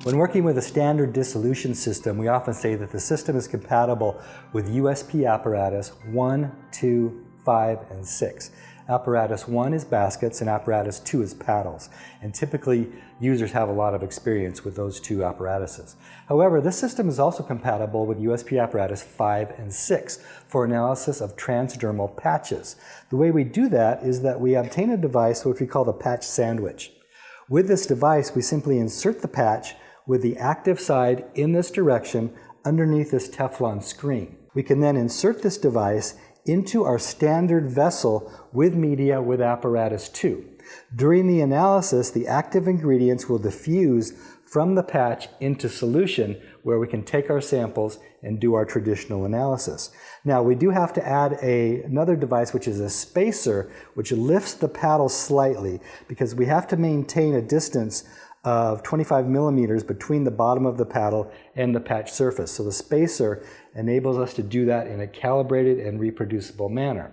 When working with a standard dissolution system, we often say that the system is compatible with USP apparatus 1, 2, 5, and 6. Apparatus 1 is baskets and apparatus 2 is paddles. And typically, users have a lot of experience with those two apparatuses. However, this system is also compatible with USP apparatus 5 and 6 for analysis of transdermal patches. The way we do that is that we obtain a device which we call the patch sandwich. With this device, we simply insert the patch with the active side in this direction underneath this Teflon screen. We can then insert this device into our standard vessel with media with apparatus 2. During the analysis, the active ingredients will diffuse from the patch into solution where we can take our samples and do our traditional analysis. Now, we do have to add another device, which is a spacer, which lifts the paddle slightly because we have to maintain a distance of 25 millimeters between the bottom of the paddle and the patch surface. So the spacer enables us to do that in a calibrated and reproducible manner.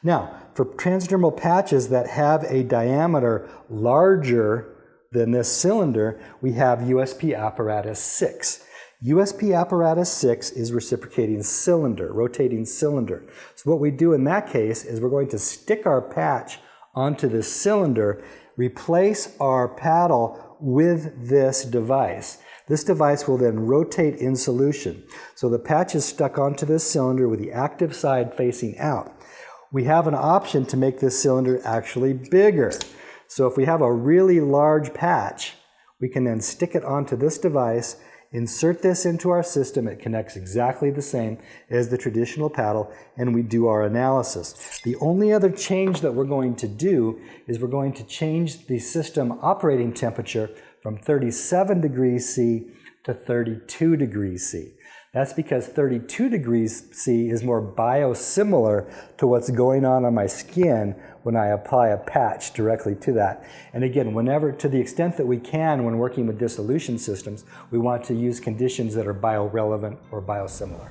Now, for transdermal patches that have a diameter larger than this cylinder, we have USP apparatus 6. USP apparatus 6 is reciprocating cylinder, rotating cylinder. So what we do in that case is we're going to stick our patch onto this cylinder, replace our paddle with this device. This device will then rotate in solution. So the patch is stuck onto this cylinder with the active side facing out. We have an option to make this cylinder actually bigger. So if we have a really large patch, we can then stick it onto this device, insert this into our system. It connects exactly the same as the traditional paddle, and we do our analysis. The only other change that we're going to do is we're going to change the system operating temperature from 37 degrees C to 32 degrees C. That's because 32 degrees C is more biosimilar to what's going on my skin when I apply a patch directly to that. And again, whenever, to the extent that we can when working with dissolution systems, we want to use conditions that are biorelevant or biosimilar.